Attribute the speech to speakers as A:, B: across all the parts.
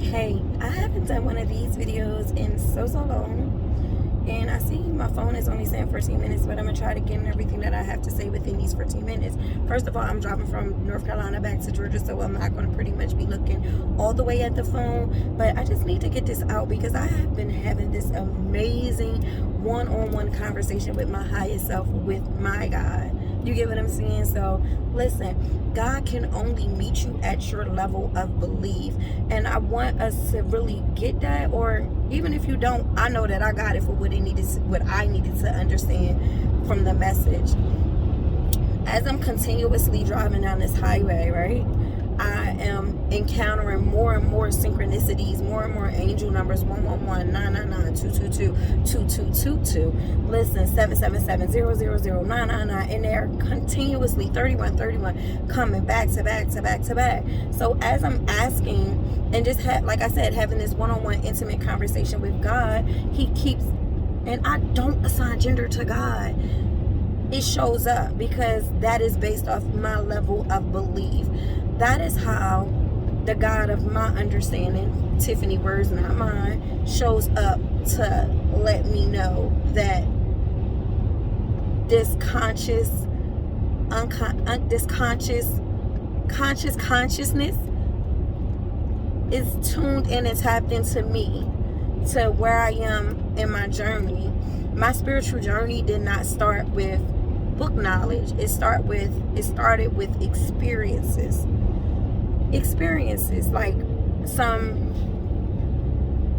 A: Hey, I haven't done one of these videos in so long, and I see my phone is only saying 14 minutes, but I'm gonna try to get in everything that I have to say within these 14 minutes. First of all, I'm driving from North Carolina back to Georgia, so I'm not gonna pretty much be looking all the way at the phone, but I just need to get this out because I have been having this amazing one-on-one conversation with my highest self, with my God. You get what I'm saying? So listen, God can only meet you at your level of belief, and I want us to really get that. Or even if you don't, I know that I got it for what I needed to understand from the message. As I'm continuously driving down this highway, right, I am encountering more and more synchronicities, more and more angel numbers: 111, 999, 222, 2222. Listen, 777, 000, 999, and they're continuously 3131 coming back to back to back to back. So as I'm asking and just like I said, having this one-on-one intimate conversation with God, He keeps, and I don't assign gender to God. It shows up because that is based off my level of belief. That is how the God of my understanding, Tiffany words, not mine, shows up to let me know that this consciousness is tuned in and tapped into me, to where I am in my journey. My spiritual journey did not start with book knowledge. It started with experiences, like some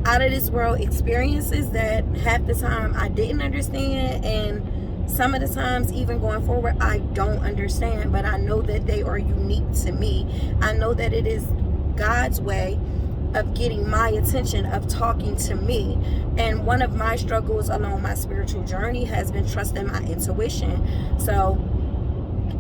A: out of this world experiences that half the time I didn't understand, and some of the times even going forward I don't understand, but I know that they are unique to me. I know that it is God's way of getting my attention, of talking to me. And one of my struggles along my spiritual journey has been trusting my intuition. So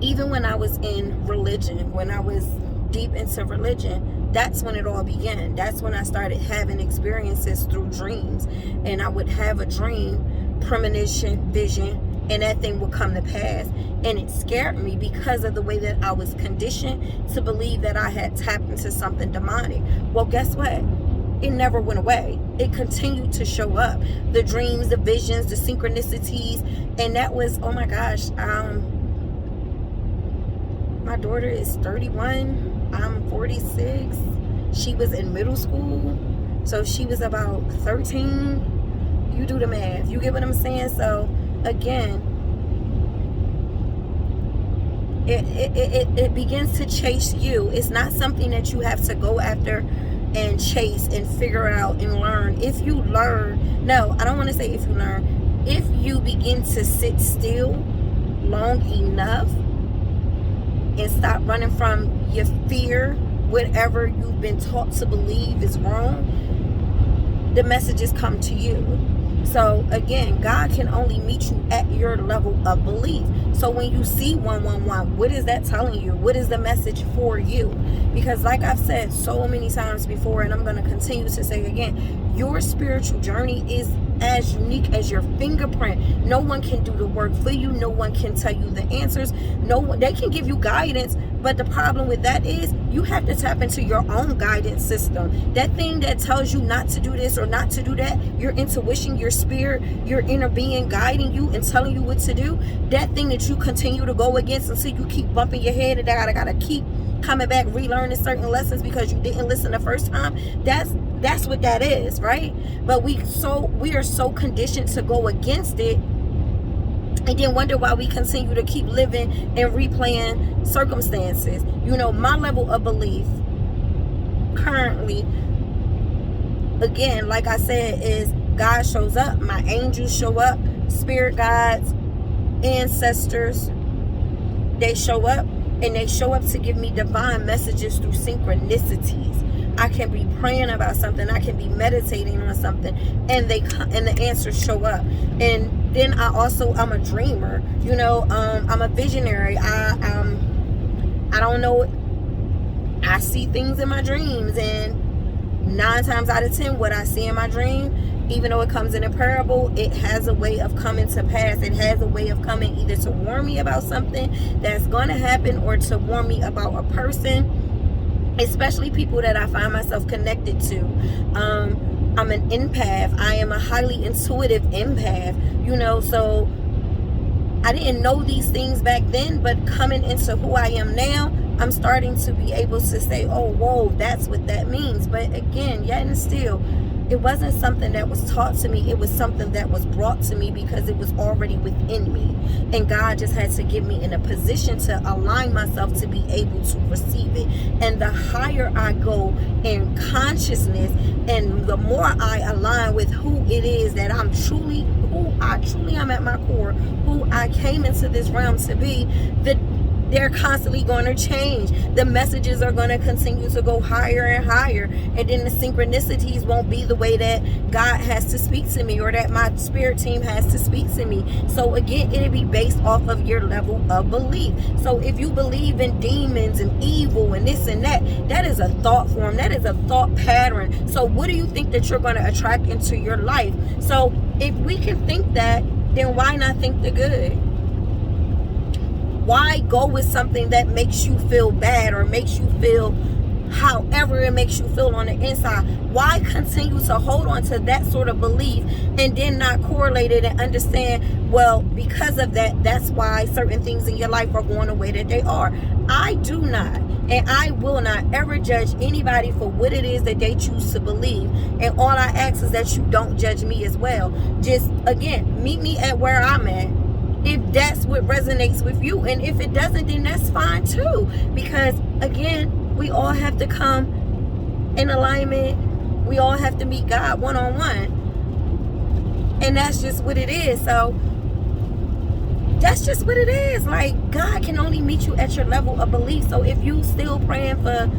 A: even when I was in religion, when I was deep into religion, that's when it all began. That's when I started having experiences through dreams. And I would have a dream, premonition, vision, and that thing would come to pass. And it scared me because of the way that I was conditioned to believe that I had tapped into something demonic. Well, guess what? It never went away. It continued to show up. The dreams, the visions, the synchronicities. And that was, oh my gosh, my daughter is 31. I'm 46. She was in middle school. So she was about 13. You do the math. You get what I'm saying? So again, it begins to chase you. It's not something that you have to go after and chase and figure out and learn. If you learn, no, I don't want to say if you learn, if you begin to sit still long enough and stop running from your fear, whatever you've been taught to believe is wrong, the messages come to you. So again, God can only meet you at your level of belief. So when you see 111, what is that telling you? What is the message for you? Because like I've said so many times before, and I'm going to continue to say again, your spiritual journey is as unique as your fingerprint. No one can do the work for you. No one can tell you the answers. No one, they can give you guidance, but the problem with that is you have to tap into your own guidance system. That thing that tells you not to do this or not to do that, your intuition, your spirit, your inner being guiding you and telling you what to do, that thing that you continue to go against until you keep bumping your head and I gotta keep coming back, relearning certain lessons because you didn't listen the first time. That's what that is, right? But we are so conditioned to go against it, and then wonder why we continue to keep living and replaying circumstances. You know, my level of belief currently, again, like I said, is God shows up, my angels show up, spirit guides, ancestors, they show up, and they show up to give me divine messages through synchronicities. I can be praying about something, I can be meditating on something, and the answers show up. And then I'm a dreamer. You know, I'm a visionary. I don't know. I see things in my dreams, and 9 times out of 10, what I see in my dream, even though it comes in a parable, it has a way of coming to pass. It has a way of coming either to warn me about something that's going to happen or to warn me about a person. especially people that I find myself connected to. I'm an empath. I am a highly intuitive empath, so I didn't know these things back then, but coming into who I am now, I'm starting to be able to say, oh, whoa, that's what that means. But again, yet and still, it wasn't something that was taught to me. It was something that was brought to me because it was already within me. And God just had to get me in a position to align myself to be able to receive it. And the higher I go in consciousness and the more I align with who it is that I'm truly, who I truly am at my core, who I came into this realm to be, they're constantly going to change. The messages are going to continue to go higher and higher. And then the synchronicities won't be the way that God has to speak to me or that my spirit team has to speak to me. So again, it'll be based off of your level of belief. So if you believe in demons and evil and this and that, that is a thought form. That is a thought pattern. So what do you think that you're going to attract into your life? So if we can think that, then why not think the good? Why go with something that makes you feel bad or makes you feel however it makes you feel on the inside? Why continue to hold on to that sort of belief and then not correlate it and understand, well, because of that, that's why certain things in your life are going the way that they are? I do not, and I will not ever judge anybody for what it is that they choose to believe. And all I ask is that you don't judge me as well. Just, again, meet me at where I'm at, if that's what resonates with you. And if it doesn't, then that's fine too. Because again, we all have to come in alignment. We all have to meet God one-on-one. And that's just what it is. So that's just what it is. Like, God can only meet you at your level of belief. So if you still praying for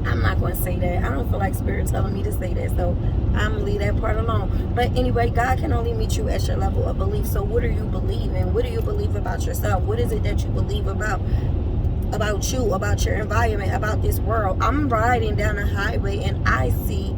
A: I'm not going to say that. I don't feel like Spirit telling me to say that. So I'm going to leave that part alone. But anyway, God can only meet you at your level of belief. So what are you believing? What do you believe about yourself? What is it that you believe about you, about your environment, about this world? I'm riding down a highway and I see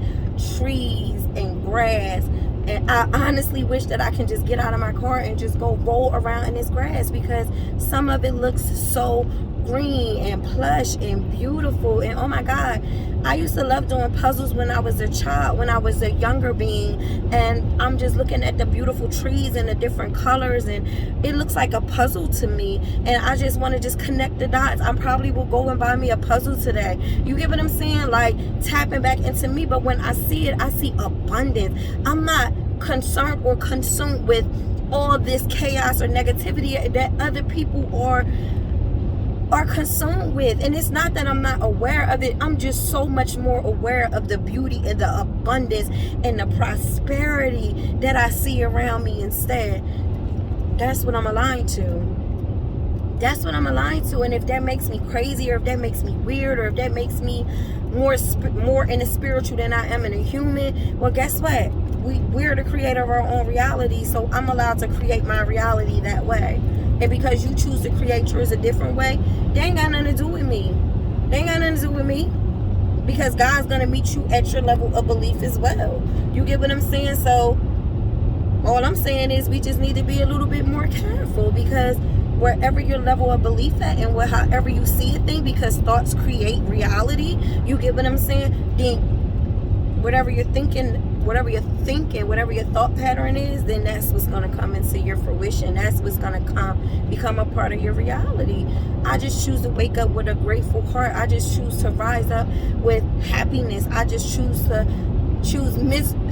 A: trees and grass. And I honestly wish that I can just get out of my car and just go roll around in this grass, because some of it looks so green and plush and beautiful. And oh my God, I used to love doing puzzles when I was a child, when I was a younger being. And I'm just looking at the beautiful trees and the different colors, and it looks like a puzzle to me. And I just want to just connect the dots. I probably will go and buy me a puzzle today. You get what I'm saying? Like, tapping back into me. But when I see it, I see abundance. I'm not concerned or consumed with all this chaos or negativity that other people are consumed with. And it's not that I'm not aware of it. I'm just so much more aware of the beauty and the abundance and the prosperity that I see around me instead. That's what I'm aligned to. That's what I'm aligned to. And if that makes me crazy, or if that makes me weird, or if that makes me more in the spiritual than I am in a human, well, guess what? We're the creator of our own reality. So I'm allowed to create my reality that way. And because you choose to create yours a different way, they ain't got nothing to do with me. They ain't got nothing to do with me. Because God's going to meet you at your level of belief as well. You get what I'm saying? So all I'm saying is we just need to be a little bit more careful, because wherever your level of belief at and however you see a thing, because thoughts create reality. You get what I'm saying? Then whatever you're thinking, whatever your thought pattern is, then that's what's going to come into your fruition. That's what's going to become a part of your reality. I just choose to wake up with a grateful heart. I just choose to rise up with happiness. I just choose to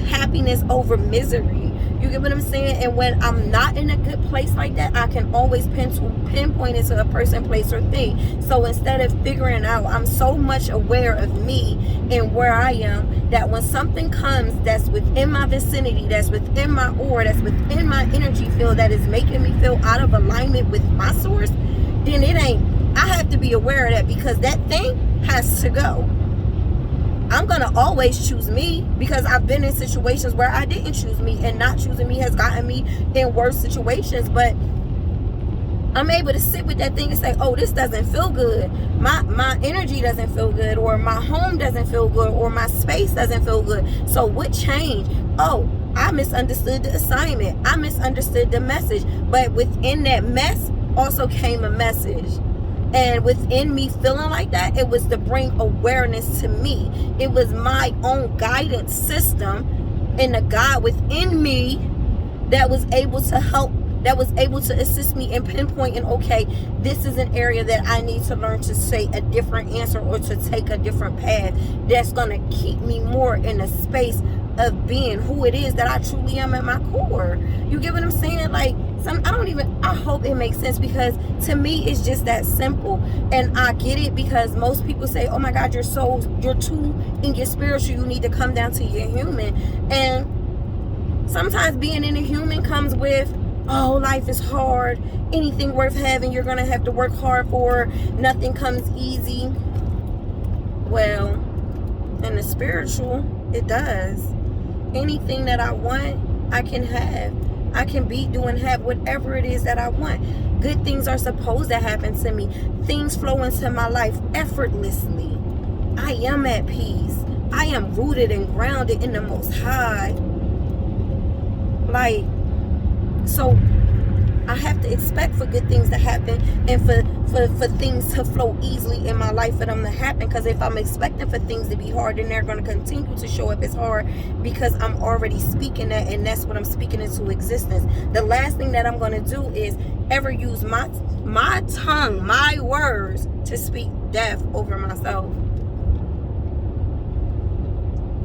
A: happiness over misery. You get what I'm saying? And when I'm not in a good place like that, I can always pinpoint it to a person, place, or thing. So instead of figuring out, I'm so much aware of me and where I am, that when something comes that's within my vicinity, that's within my aura, that's within my energy field, that is making me feel out of alignment with my source, then I have to be aware of that, because that thing has to go. I'm going to always choose me, because I've been in situations where I didn't choose me, and not choosing me has gotten me in worse situations. But I'm able to sit with that thing and say, oh, this doesn't feel good. My energy doesn't feel good, or my home doesn't feel good, or my space doesn't feel good. So what changed? Oh, I misunderstood the assignment. I misunderstood the message. But within that mess also came a message. And within me feeling like that, it was to bring awareness to me. It was my own guidance system and the God within me that was able to help, that was able to assist me in pinpointing, okay, this is an area that I need to learn to say a different answer or to take a different path that's going to keep me more in a space of being who it is that I truly am at my core. You get what I'm saying? Like, I hope it makes sense, because to me it's just that simple. And I get it, because most people say, oh my God, you're too in your spiritual, you need to come down to your human. And sometimes being in a human comes with, oh, life is hard, anything worth having you're gonna have to work hard for, nothing comes easy. Well, in the spiritual, it does. Anything that I want, I can have. I can be, do, and have whatever it is that I want. Good things are supposed to happen to me. Things flow into my life effortlessly. I am at peace. I am rooted and grounded in the Most High. Like, so I have to expect for good things to happen, and for things to flow easily in my life for them to happen. Because if I'm expecting for things to be hard, then they're going to continue to show up as hard, because I'm already speaking that, and that's what I'm speaking into existence. The last thing that I'm going to do is ever use my tongue, my words, to speak death over myself.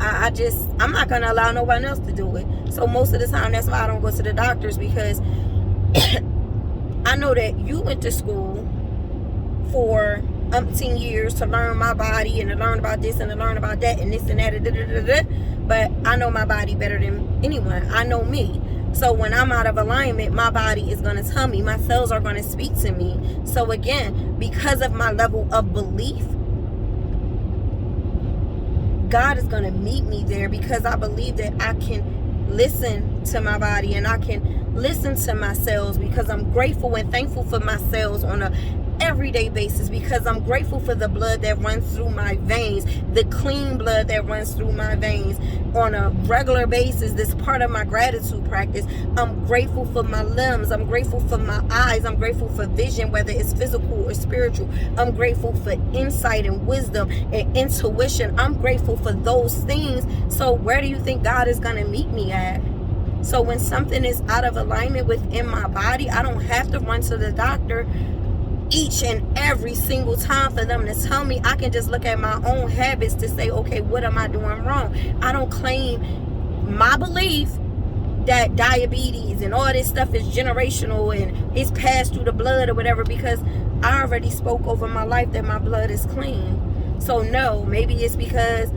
A: I'm not going to allow nobody else to do it. So most of the time, that's why I don't go to the doctors, because I know that you went to school for umpteen years to learn my body, and to learn about this and to learn about that and this and that, but I know my body better than anyone. I know me. So when I'm out of alignment, my body is going to tell me, my cells are going to speak to me. So again, because of my level of belief, God is going to meet me there, because I believe that I can listen to my body and I can listen to my cells, because I'm grateful and thankful for my cells on a everyday basis, because I'm grateful for the blood that runs through my veins, the clean blood that runs through my veins on a regular basis. This part of my gratitude practice. I'm grateful for my limbs. I'm grateful for my eyes. I'm grateful for vision, whether it's physical or spiritual. I'm grateful for insight and wisdom and intuition. I'm grateful for those things. So where do you think God is going to meet me at? So when something is out of alignment within my body, I don't have to run to the doctor each and every single time for them to tell me. I can just look at my own habits to say, okay, what am I doing wrong? I don't claim my belief that diabetes and all this stuff is generational and it's passed through the blood or whatever, because I already spoke over my life that my blood is clean. So no, maybe it's because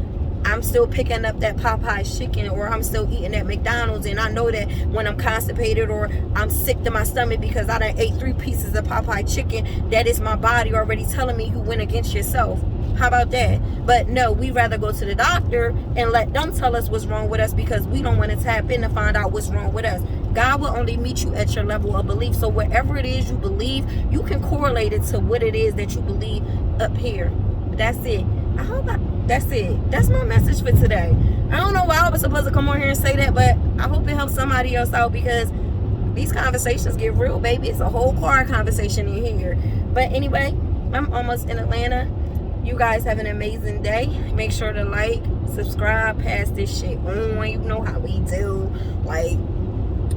A: I'm still picking up that Popeye's chicken, or I'm still eating that McDonald's, and I know that when I'm constipated or I'm sick to my stomach because I done ate 3 pieces of Popeye chicken, that is my body already telling me you went against yourself. How about that? But no, we rather go to the doctor and let them tell us what's wrong with us, because we don't want to tap in to find out what's wrong with us. God will only meet you at your level of belief. So whatever it is you believe, you can correlate it to what it is that you believe up here. That's it. That's it. That's my message for today. I don't know why I was supposed to come on here and say that, but I hope it helps somebody else out, because these conversations get real, baby. It's a whole car conversation in here. But anyway, I'm almost in Atlanta. You guys have an amazing day. Make sure to like, subscribe, pass this shit on. You know how we do. Like,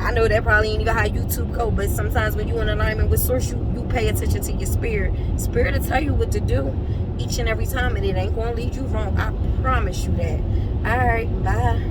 A: I know that probably ain't even how YouTube go, but sometimes when you in alignment with source, you pay attention to your spirit. Spirit will tell you what to do each and every time, and it ain't gonna lead you wrong. I promise you that. All right, bye.